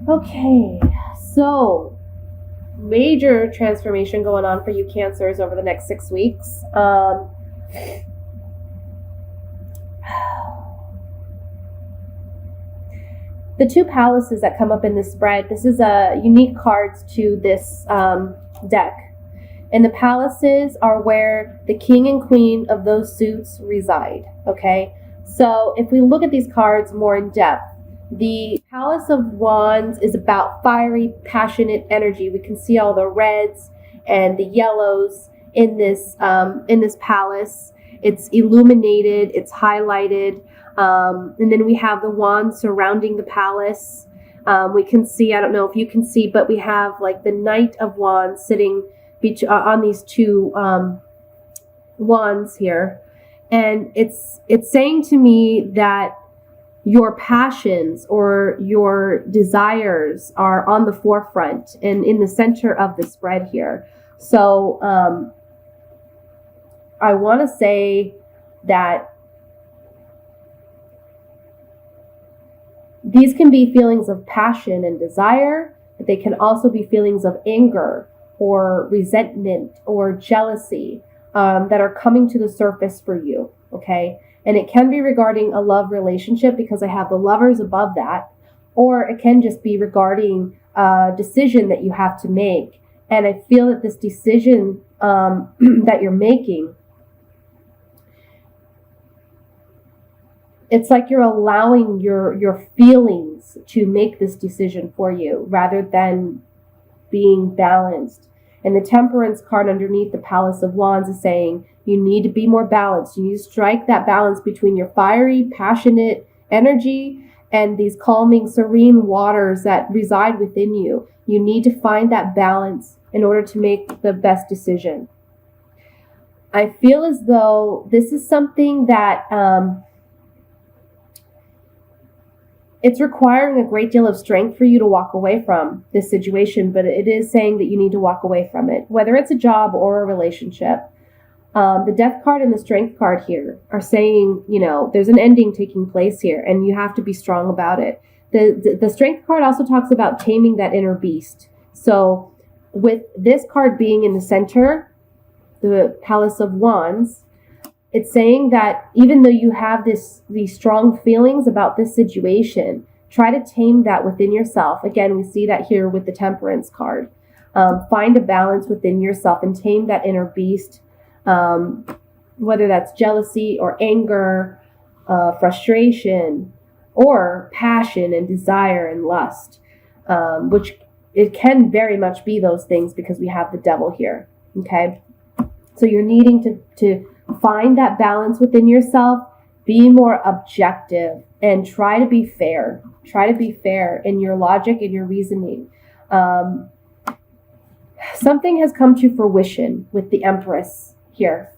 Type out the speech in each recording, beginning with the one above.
Okay, so major transformation going on for you Cancers over the next 6 weeks. The two palaces that come up in this spread, this is a unique cards to this deck. And the palaces are where the king and queen of those suits reside, okay? So if we look at these cards more in depth, the Palace of Wands is about fiery, passionate energy. We can see all the reds and the yellows in this palace. It's illuminated, it's highlighted, and then we have the wands surrounding the palace. We can see, I don't know if you can see, but we have like the Knight of Wands sitting on these two wands here, and it's saying to me that your passions or your desires are on the forefront and in the center of the spread here. So I want to say that these can be feelings of passion and desire, but they can also be feelings of anger or resentment or jealousy that are coming to the surface for you, okay? And it can be regarding a love relationship because I have the Lovers above that, or it can just be regarding a decision that you have to make. And I feel that this decision that you're making, it's like you're allowing your feelings to make this decision for you rather than being balanced. And the Temperance card underneath the Palace of Wands is saying you need to be more balanced. You need to strike that balance between your fiery, passionate energy and these calming, serene waters that reside within you. You need to find that balance in order to make the best decision. I feel as though this is something that it's requiring a great deal of strength for you to walk away from this situation, but it is saying that you need to walk away from it, whether it's a job or a relationship. The Death card and the Strength card here are saying, there's an ending taking place here, and you have to be strong about it. The Strength card also talks about taming that inner beast. So with this card being in the center, the Palace of Wands, it's saying that even though you have these strong feelings about this situation, try to tame that within yourself. Again, we see that here with the Temperance card. Find a balance within yourself and tame that inner beast, whether that's jealousy or anger, frustration, or passion and desire and lust, which it can very much be those things because we have the Devil here, okay? So you're needing to find that balance within yourself, be more objective, and try to be fair. Try to be fair in your logic and your reasoning. Something has come to fruition with the Empress here.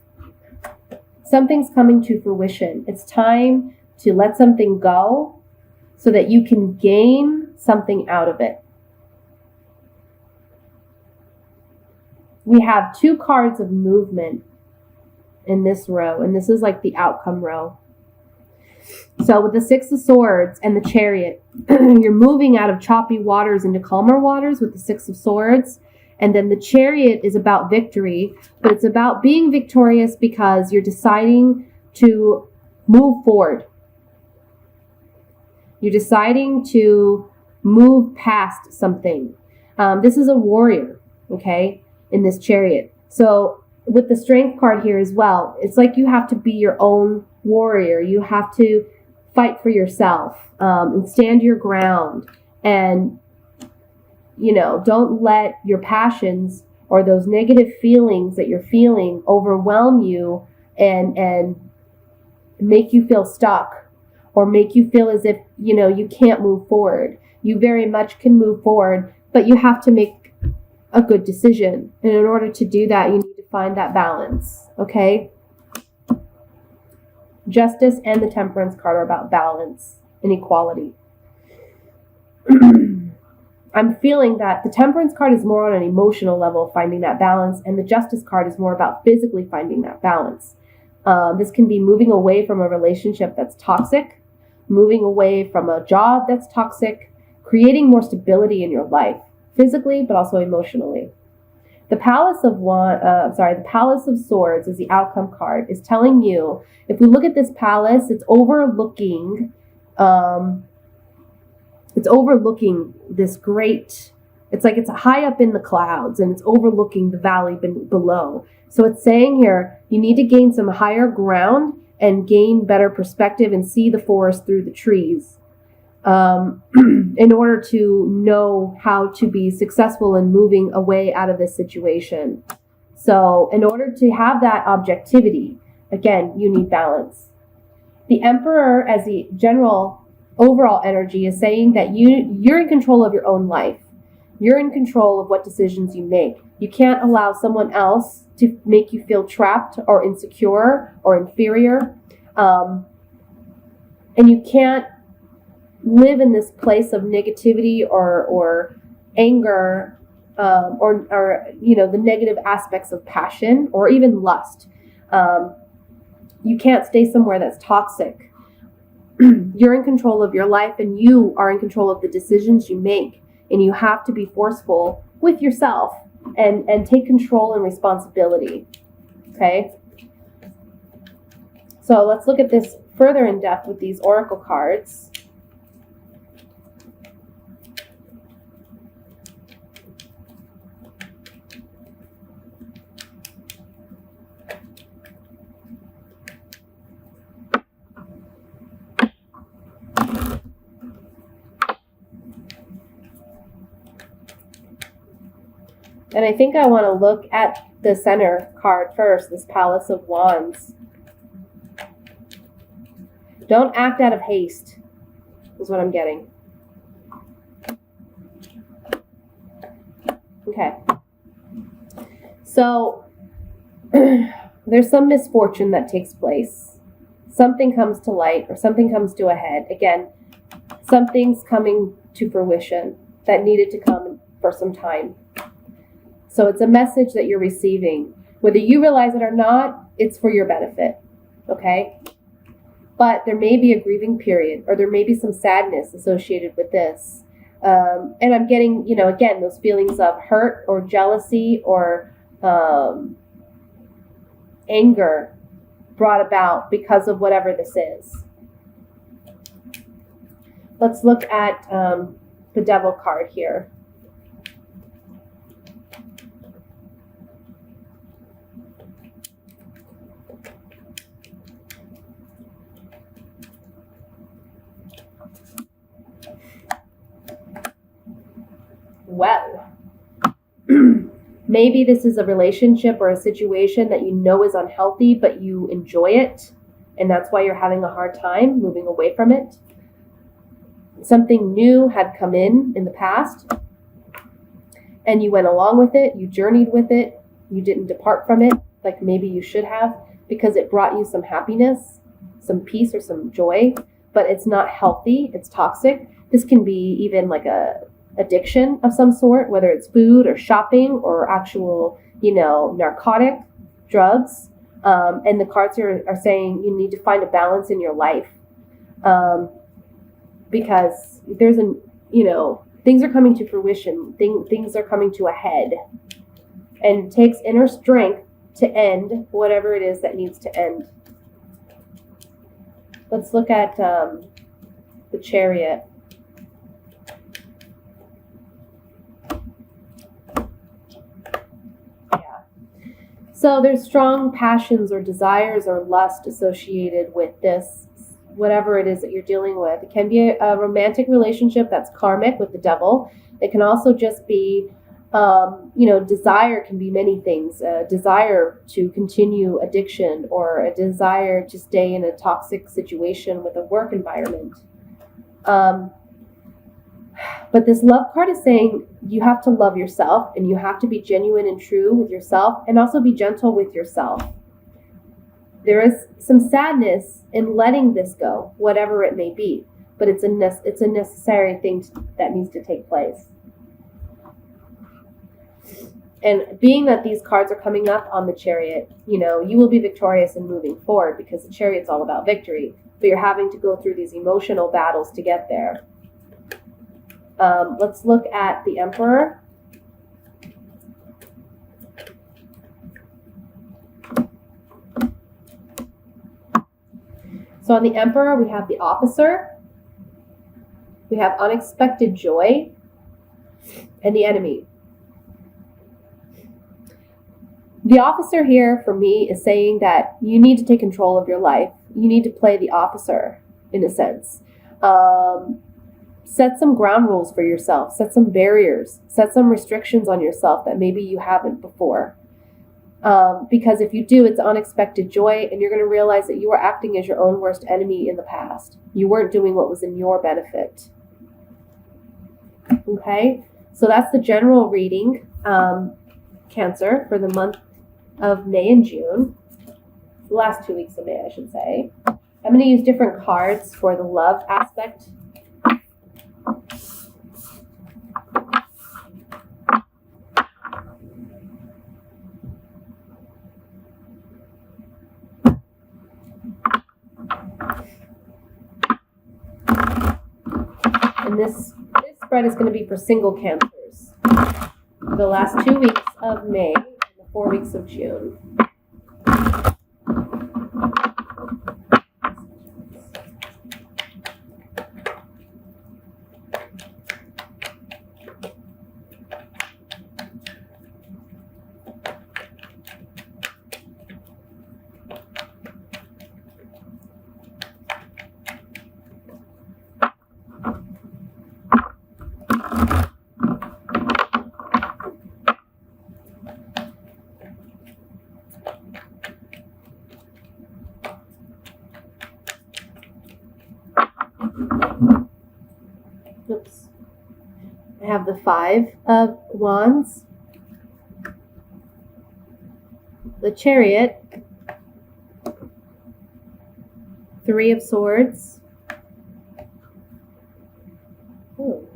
Something's coming to fruition. It's time to let something go so that you can gain something out of it. We have two cards of movement in this row, and this is like the outcome row. So with the Six of Swords and the Chariot, you're moving out of choppy waters into calmer waters with the Six of Swords. And then the Chariot is about victory, but it's about being victorious because you're deciding to move forward. You're deciding to move past something. This is a warrior, okay, in this Chariot. So with the Strength card here as well, it's like you have to be your own warrior. You have to fight for yourself and stand your ground, and don't let your passions or those negative feelings that you're feeling overwhelm you and make you feel stuck or make you feel as if you can't move forward. You very much can move forward, but you have to make a good decision, and in order to do that, you need to find that balance, okay? Justice and the Temperance card are about balance and equality. I'm feeling that the Temperance card is more on an emotional level, finding that balance, and the Justice card is more about physically finding that balance. This can be moving away from a relationship that's toxic, moving away from a job that's toxic, creating more stability in your life, physically, but also emotionally. The the Palace of Swords is the outcome card. Is telling you, if we look at this palace, it's overlooking this great, it's like it's high up in the clouds and it's overlooking the valley below. So it's saying here, you need to gain some higher ground and gain better perspective and see the forest through the trees in order to know how to be successful in moving away out of this situation. So in order to have that objectivity, again, you need balance. The Emperor, as the general overall energy, is saying that you're in control of your own life. You're in control of what decisions you make. You can't allow someone else to make you feel trapped or insecure or inferior. And you can't live in this place of negativity or anger or the negative aspects of passion or even lust. You can't stay somewhere that's toxic. You're in control of your life and you are in control of the decisions you make, and you have to be forceful with yourself and take control and responsibility. Okay? So let's look at this further in depth with these oracle cards. And I think I want to look at the center card first, this Palace of Wands. Don't act out of haste, is what I'm getting. Okay. So, there's some misfortune that takes place. Something comes to light or something comes to a head. Again, something's coming to fruition that needed to come for some time. So it's a message that you're receiving. Whether you realize it or not, it's for your benefit, okay? But there may be a grieving period, or there may be some sadness associated with this. And I'm getting, again, those feelings of hurt or jealousy or anger brought about because of whatever this is. Let's look at the Devil card here. Well, maybe this is a relationship or a situation that you know is unhealthy, but you enjoy it, and that's why you're having a hard time moving away from it. Something new had come in the past, and you went along with it, you journeyed with it, you didn't depart from it like maybe you should have, because it brought you some happiness, some peace, or some joy, but it's not healthy, it's toxic. This can be even like a addiction of some sort, whether it's food or shopping or actual, narcotic drugs. And the cards are saying you need to find a balance in your life. Because there's things are coming to fruition. Things are coming to a head. And it takes inner strength to end whatever it is that needs to end. Let's look at the Chariot. So there's strong passions or desires or lust associated with this, whatever it is that you're dealing with. It can be a romantic relationship that's karmic with the Devil. It can also just be, desire can be many things. A desire to continue addiction or a desire to stay in a toxic situation with a work environment. But this Love card is saying you have to love yourself and you have to be genuine and true with yourself and also be gentle with yourself. There is some sadness in letting this go, whatever it may be, but it's a necessary thing that needs to take place. And being that these cards are coming up on the Chariot, you will be victorious in moving forward because the Chariot's all about victory, but you're having to go through these emotional battles to get there. Let's look at the Emperor. So on the Emperor, we have the Officer, we have unexpected joy, and the Enemy. The Officer here for me is saying that you need to take control of your life. You need to play the officer in a sense. Set some ground rules for yourself. Set some barriers. Set some restrictions on yourself that maybe you haven't before. Because if you do, it's unexpected joy, and you're going to realize that you were acting as your own worst enemy in the past. You weren't doing what was in your benefit. Okay? So that's the general reading, Cancer, for the month of May and June. The last 2 weeks of May, I should say. I'm going to use different cards for the love aspect. And this spread is going to be for single Cancers. The last 2 weeks of May and the 4 weeks of June. Oops. I have the 5 of Wands, the Chariot, 3 of Swords. Ooh.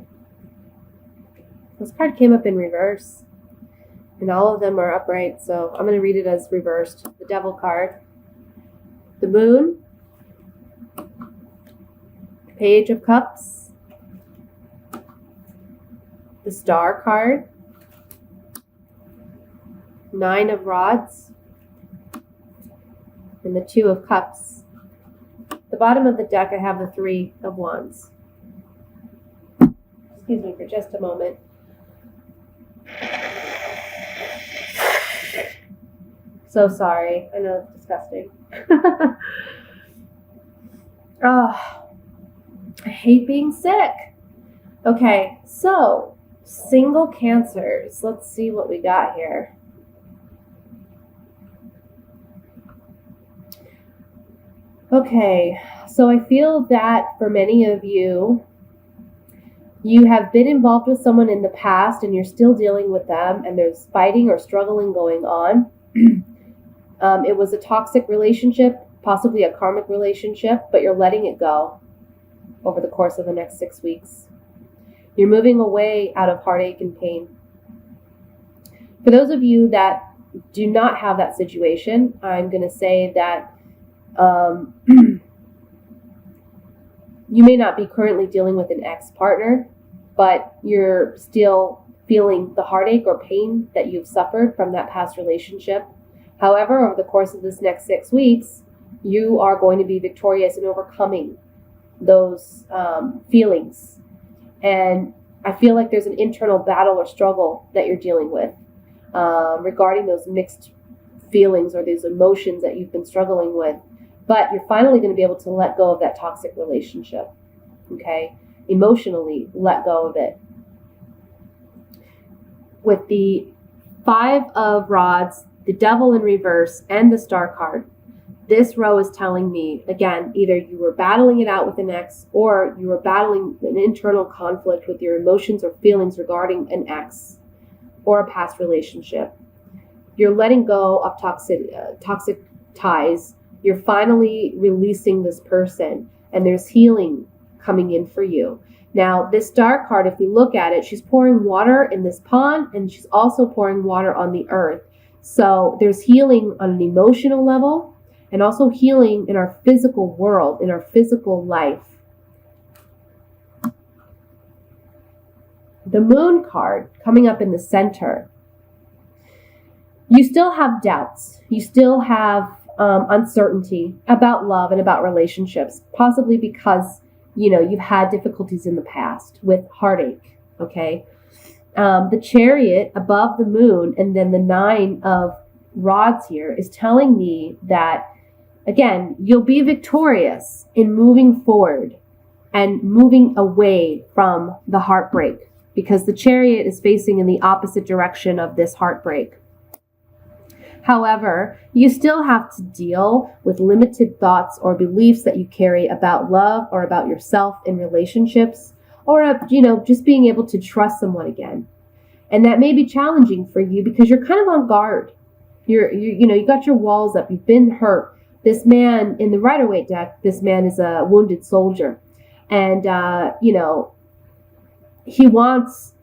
This card came up in reverse, and all of them are upright, so I'm going to read it as reversed. The Devil card, the Moon, Page of Cups, the Star card, 9 of Rods, and the 2 of Cups. At the bottom of the deck, I have the 3 of Wands. Excuse me for just a moment. So sorry. I know it's disgusting. Oh, I hate being sick. Okay, so single Cancers. Let's see what we got here. Okay, so I feel that for many of you, you have been involved with someone in the past and you're still dealing with them, and there's fighting or struggling going on. It was a toxic relationship, possibly a karmic relationship, but you're letting it go over the course of the next 6 weeks. You're moving away out of heartache and pain. For those of you that do not have that situation, I'm going to say that you may not be currently dealing with an ex-partner, but you're still feeling the heartache or pain that you've suffered from that past relationship. However, over the course of this next 6 weeks, you are going to be victorious in overcoming those feelings. And I feel like there's an internal battle or struggle that you're dealing with regarding those mixed feelings or these emotions that you've been struggling with. But you're finally going to be able to let go of that toxic relationship, okay? Emotionally, let go of it. With the 5 of Rods, the Devil in reverse, and the Star card, this row is telling me, again, either you were battling it out with an ex, or you were battling an internal conflict with your emotions or feelings regarding an ex or a past relationship. You're letting go of toxic ties. You're finally releasing this person, and there's healing coming in for you. Now, this Star card, if we look at it, she's pouring water in this pond, and she's also pouring water on the earth. So there's healing on an emotional level, and also healing in our physical world, in our physical life. the Moon card coming up in the center, you still have doubts. You still have uncertainty about love and about relationships, possibly because, you've had difficulties in the past with heartache, okay? The Chariot above the Moon and then the 9 of Rods here is telling me that, again, you'll be victorious in moving forward and moving away from the heartbreak, because the Chariot is facing in the opposite direction of this heartbreak. However, you still have to deal with limited thoughts or beliefs that you carry about love or about yourself in relationships, or, just being able to trust someone again. And that may be challenging for you because you're kind of on guard. You got your walls up. You've been hurt. This man in the Rider-Waite deck, this man is a wounded soldier. And, he wants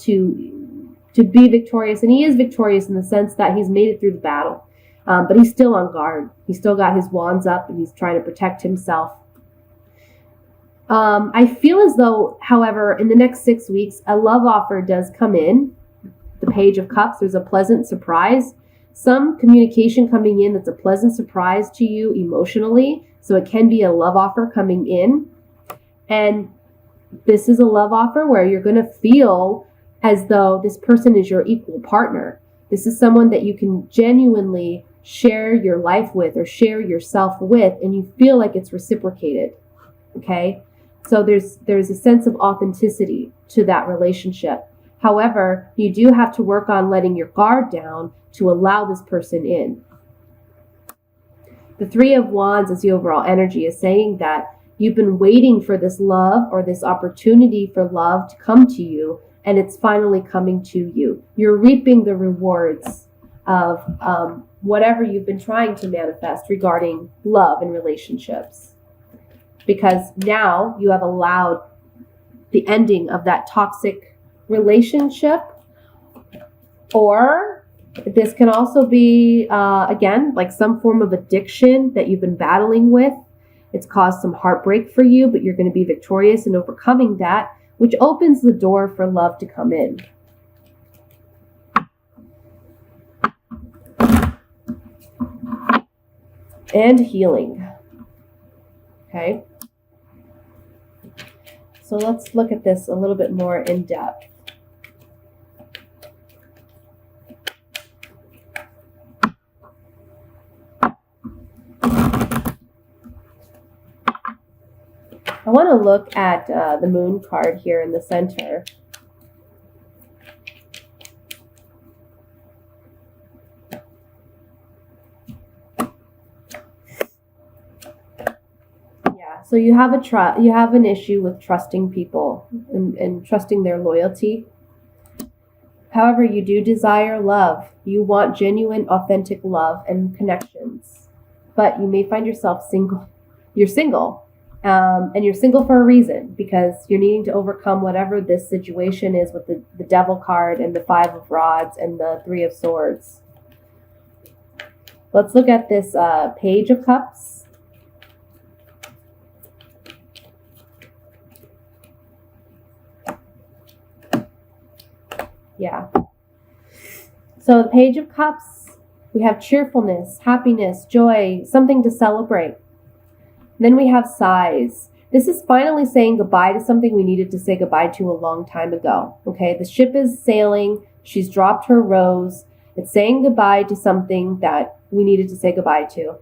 to be victorious, and he is victorious in the sense that he's made it through the battle. But he's still on guard. He's still got his wands up, and he's trying to protect himself. I feel as though, however, in the next 6 weeks, a love offer does come in. The Page of Cups, there's a pleasant surprise. Some communication coming in that's a pleasant surprise to you emotionally. So it can be a love offer coming in. And this is a love offer where you're going to feel as though this person is your equal partner. This is someone that you can genuinely share your life with or share yourself with, and you feel like it's reciprocated. Okay? So there's a sense of authenticity to that relationship. However, you do have to work on letting your guard down to allow this person in. The 3 of Wands as the overall energy is saying that you've been waiting for this love or this opportunity for love to come to you, and it's finally coming to you. You're reaping the rewards of whatever you've been trying to manifest regarding love and relationships. Because now you have allowed the ending of that toxic relationship. Or this can also be, again, like some form of addiction that you've been battling with. It's caused some heartbreak for you, but you're going to be victorious in overcoming that, which opens the door for love to come in. And healing. Okay. So let's look at this a little bit more in depth. I want to look at the Moon card here in the center. Yeah, so you have an issue with trusting people and trusting their loyalty. However, you do desire love. You want genuine, authentic love and connections. But you may find yourself single. You're single. And you're single for a reason, because you're needing to overcome whatever this situation is with the Devil card and the 5 of Rods and the 3 of Swords. Let's look at this Page of Cups. Yeah. So the Page of Cups, we have cheerfulness, happiness, joy, something to celebrate. Then we have Sighs. This is finally saying goodbye to something we needed to say goodbye to a long time ago. Okay, the ship is sailing. She's dropped her rose. It's saying goodbye to something that we needed to say goodbye to.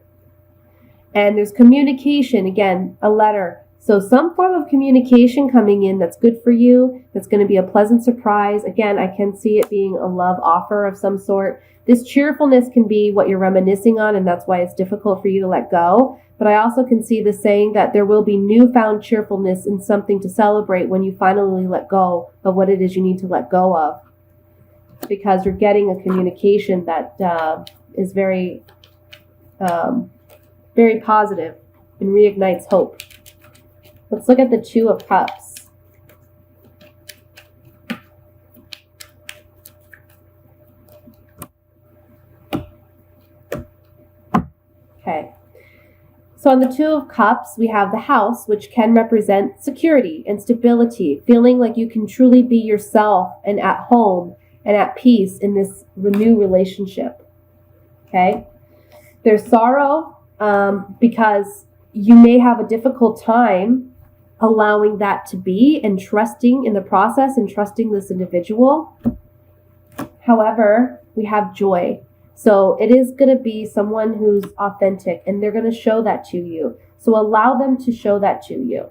And there's communication, again, a letter. So some form of communication coming in that's good for you, that's going to be a pleasant surprise. Again, I can see it being a love offer of some sort. This cheerfulness can be what you're reminiscing on, and that's why it's difficult for you to let go. But I also can see the saying that there will be newfound cheerfulness and something to celebrate when you finally let go of what it is you need to let go of. Because you're getting a communication that is very, very positive and reignites hope. Let's look at the 2 of Cups. Okay. So on the Two of Cups, we have the House, which can represent security and stability, feeling like you can truly be yourself and at home and at peace in this new relationship. Okay? There's sorrow because you may have a difficult time allowing that to be and trusting in the process and trusting this individual. However, we have joy. So it is going to be someone who's authentic and they're going to show that to you. So allow them to show that to you.